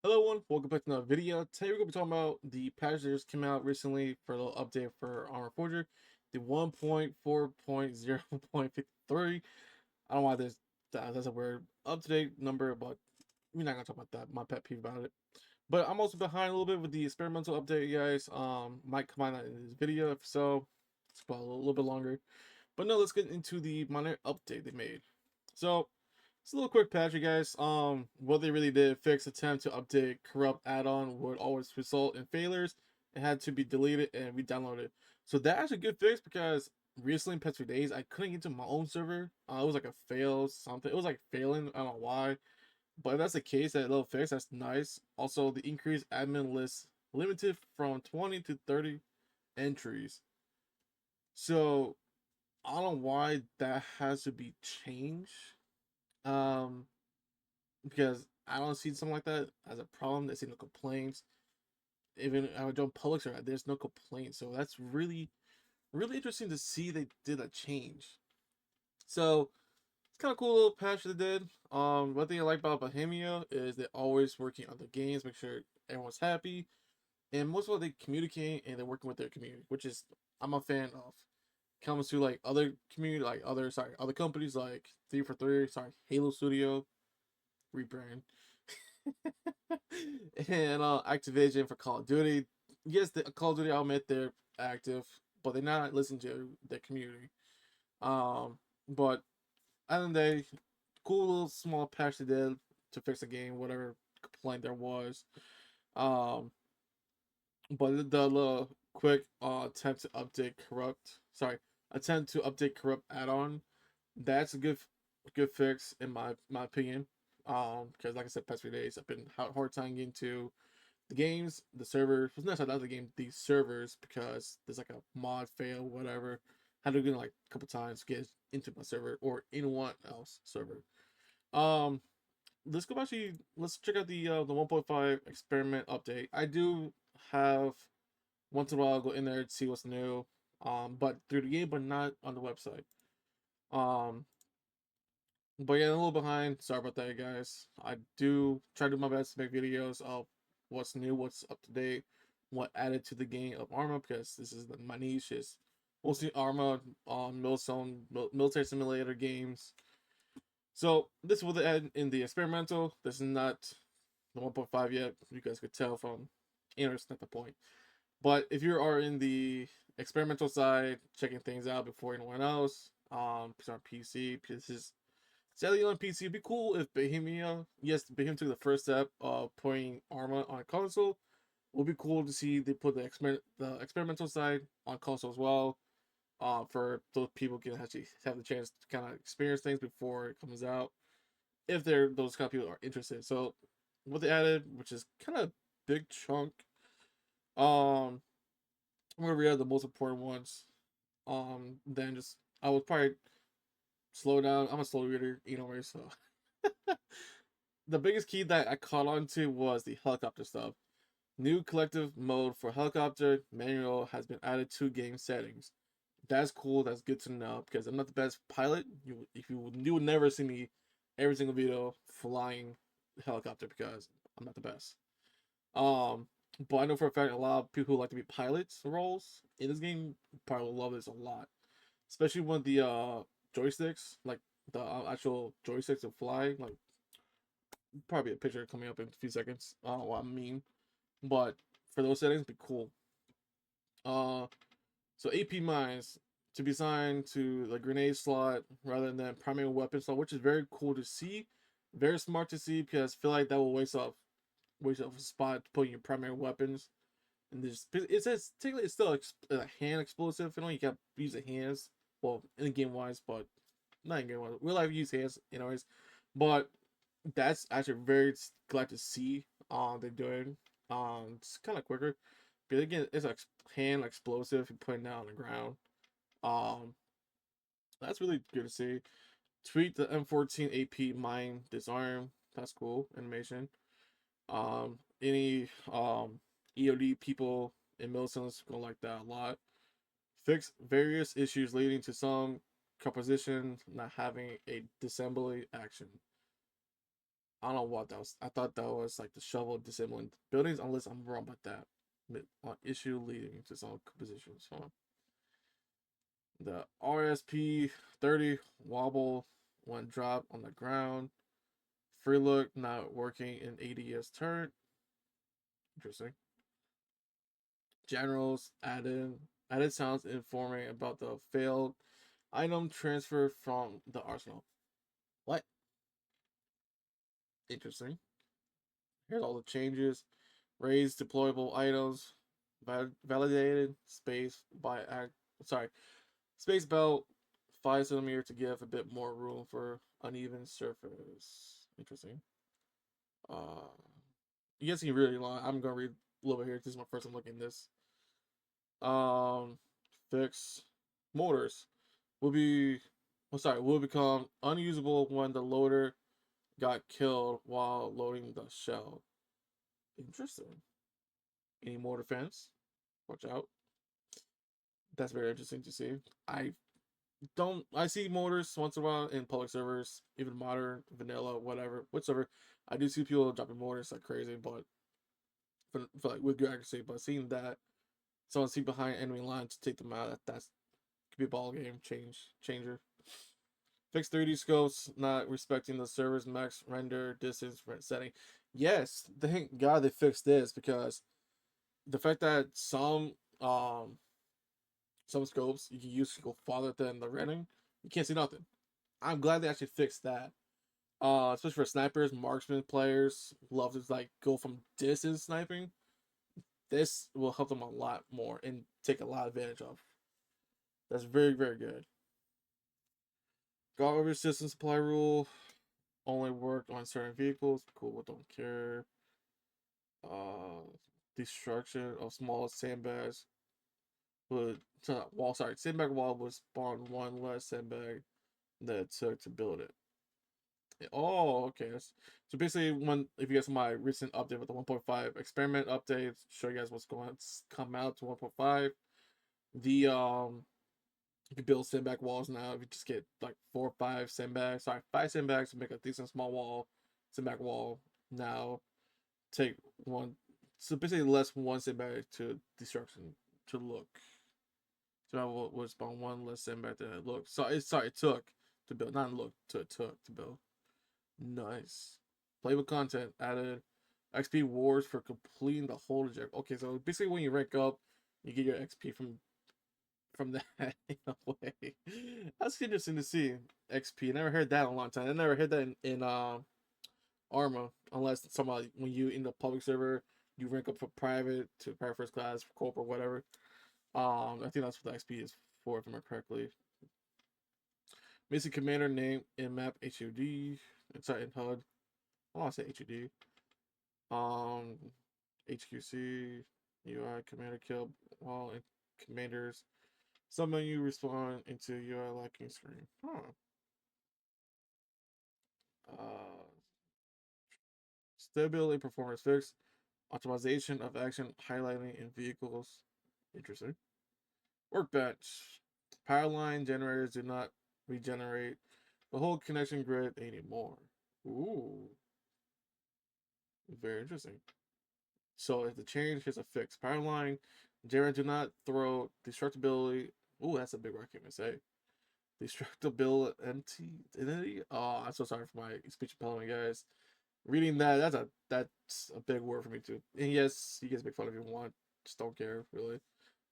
Hello everyone, welcome back to another video. Today we're going to be talking about the patch that just came out recently for a little update for Arma Reforger, the 1.4.0.53. I don't know why that's a weird up-to-date number, but we're not going to talk about that, my pet peeve about it. But I'm also behind a little bit with the experimental update, guys. Might come out in this video, if so, it's about a little bit longer. But no, let's get into the minor update they made. So, it's a little quick patch, you guys. What they really did, fix attempt to update corrupt add-on would always result in failures. It had to be deleted and re-downloaded. So that's a good fix because recently in past few days I couldn't get to my own server. It was like a fail something. It was like failing. I don't know why. But if that's the case, that little fix, that's nice. Also, the increased admin list limited from 20 to 30 entries. So I don't know why that has to be changed. Um, because I don't see something like that as a problem. They see no complaints. Even I would join public server, there's no complaints. So that's really interesting to see they did a change. So it's kind of cool little patch they did. One thing I like about Bohemia is they're always working on the games, make sure everyone's happy, and most of all they communicate and they're working with their community, which is I'm a fan of. Comes to like other community, like other companies like 343, Halo Studio, rebrand. And Activision for Call of Duty. Yes, the Call of Duty, I'll admit they're active, but they're not listening to their community. But other than that, cool little small patch they did to fix the game, whatever complaint there was. Um, but the little quick attempt to update corrupt add-on, that's a good fix in my opinion. Because like I said, past few days I've been hard time getting to the games, the servers. It's not the game, the servers, because there's like a mod fail, whatever. Had to get like a couple times to get into my server or anyone else server. Um, let's check out the 1.5 experiment update. I do have once in a while I'll go in there to see what's new. But through the game, but not on the website. Um, but yeah, a little behind. Sorry about that, guys. I do try to do my best to make videos of what's new, what's up to date, what added to the game of Arma, because this is my niche is mostly Arma on military simulator games. So this will add in the experimental. This is not the 1.5 yet. You guys could tell from it's not the point. But if you are in the experimental side, checking things out before anyone else, on PC, this is sadly on PC. It'd be cool if Bohemia took the first step of putting Arma on console. It would be cool to see they put the experimental side on console as well. For those people can actually have the chance to kind of experience things before it comes out, if they're those kind of people are interested. So what they added, which is kind of big chunk. I'm gonna read out the most important ones. Then just I would probably slow down. I'm a slow reader, so the biggest key that I caught on to was the helicopter stuff. New collective mode for helicopter manual has been added to game settings. That's cool. That's good to know because I'm not the best pilot. You would never see me every single video flying helicopter because I'm not the best. Um, but I know for a fact a lot of people who like to be pilots roles in this game probably will love this a lot, especially when the joysticks, like the actual joysticks to fly, like probably a picture coming up in a few seconds. I don't know what I mean, but for those settings, be cool. Uh, so AP mines to be assigned to the grenade slot rather than primary weapon slot, which is very cool to see, very smart to see because I feel like that will waste off a spot to put in your primary weapons. And this it says technically it's still a hand explosive. You know you can use the hands. Well, in the game wise, but not in game wise. Real life use hands, anyways. But that's actually very glad to see. They're doing. It's kind of quicker. But again, it's a hand explosive you put it down on the ground. Um, that's really good to see. Tweak the M14 AP mine disarm. That's cool animation. Any EOD people in Millicent's gonna like that a lot. Fix various issues leading to some composition not having a disassembly action. I don't know what that was. I thought that was like the shovel disabling buildings, unless I'm wrong about that. Issue leading to some compositions. So the RSP 30 wobble when dropped on the ground. Free look not working in ADS turret. Interesting. Generals added sounds informing about the failed item transfer from the arsenal. What? Interesting. Here's all the changes. Raised deployable items. Validated space by space belt 5 cm to give a bit more room for uneven surface. Interesting. Uh, you guys can really long. I'm gonna read a little bit here. This is my first time looking at this. Um, fix motors will be. Will become unusable when the loader got killed while loading the shell. Interesting. Any more defense? Watch out. That's very interesting to see. I see motors once in a while in public servers, even modern, vanilla, whatever, whatsoever. I do see people dropping motors like crazy, but for like with good accuracy. But seeing that someone see behind enemy line to take them out, that's could be a ball game changer. Fix 3D scopes, not respecting the server's max render distance setting. Yes, thank God they fixed this, because the fact that some scopes you can use to go farther than the rendering, you can't see nothing. I'm glad they actually fixed that. Especially for snipers, marksman players, love to like go from distance sniping. This will help them a lot more and take a lot of advantage of. That's very, very good. Garbage system supply rule only worked on certain vehicles. Cool, don't care. Uh, Destruction of small sandbags would sandbag wall would spawn one less sandbag that it took to build it. Oh, okay. So basically, if you guys saw my recent update with the 1.5 experiment update, show you guys what's going to come out to 1.5. The you can build sandbag walls now. If you just get like 5 sandbags to make a decent small sandbag wall. Now take one, so basically less one sandbag to destruction to look. So I was spawn one less sandbag to look. It took to build, not look to it took to build. Nice. Playable content added. XP wars for completing the whole objective. Okay, so basically when you rank up, you get your XP from that in a way. That's interesting to see. XP. Never heard that in a long time. I never heard that in Arma, unless somebody when you in the public server you rank up from private to private first class, corp or whatever. I think that's what the XP is for, if I remember correctly. Missing commander name in map HUD. Sorry, in HUD. I want to say HUD. Um, HQC, UI, commander kill, while and commanders. Some menu respond into UI locking screen. Huh. Uh, Stability performance fix. Optimization of action highlighting in vehicles. Interesting. Workbench. Power line generators do not regenerate the whole connection grid anymore. Ooh. Very interesting. So if the change, here's a fix. Power line generator do not throw destructibility. Ooh, that's a big word I can't even say. Destructibility entity. Oh, I'm so sorry for my speech impediment, guys. Reading that's a big word for me too. And yes, you guys make fun if you want. Just don't care really.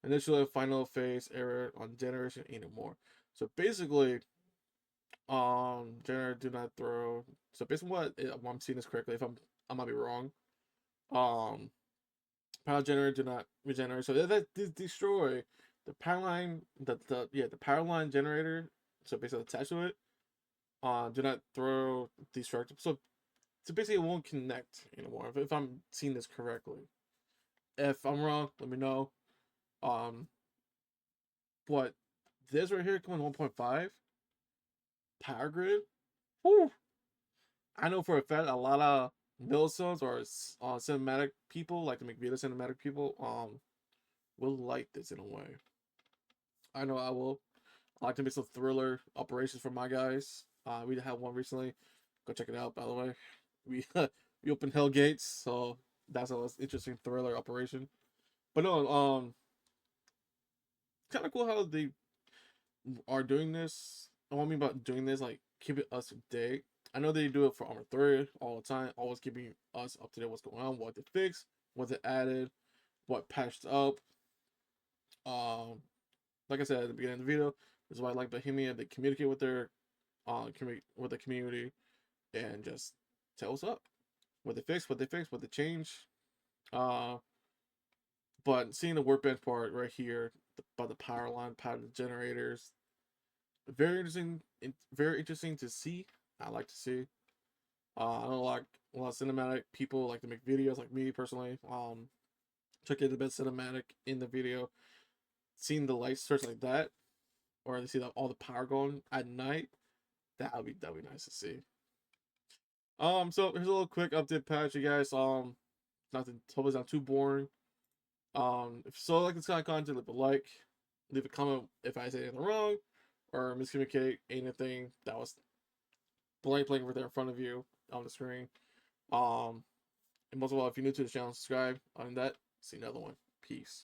Initial final phase error on generation anymore. So basically, generator do not throw. So basically, what I'm seeing this correctly. If I might be wrong. Um, Power generator do not regenerate. So that destroy the power line. The power line generator. So basically attached to it. Do not throw destructive. So basically, it won't connect anymore. If I'm seeing this correctly. If I'm wrong, let me know. Um, but this right here coming 1.5 power grid. Whew, I know for a fact a lot of millisubs or cinematic people, like to make video cinematic people, will like this in a way. I know I will. I like to make some thriller operations for my guys. We had one recently. Go check it out, by the way. we we open hell gates, so that's a interesting thriller operation. But no, kind of cool how they are doing this. What I mean about doing this, like keeping us up to date. I know they do it for Armor 3 all the time, always keeping us up to date what's going on, what they fixed, what they added, what patched up. Um, like I said at the beginning of the video, this is why I like Bohemia. They communicate with their with the community and just tell us up what they fixed, what they fixed, what they changed. Uh, but seeing the workbench part right here, about the power line, power generators, very interesting. Very interesting to see. I like to see. I know like a lot of cinematic people like to make videos, like me personally. Check out the best cinematic in the video. Seeing the lights search like that, or to see all the power going at night, that'd be nice to see. So here's a little quick update patch, you guys. Not to hope it's not too boring. If so like this kind of content, leave a like, leave a comment if I say anything wrong, or miscommunicate anything that was blank right there in front of you on the screen. And most of all, if you're new to the channel, subscribe. On that, see another one. Peace.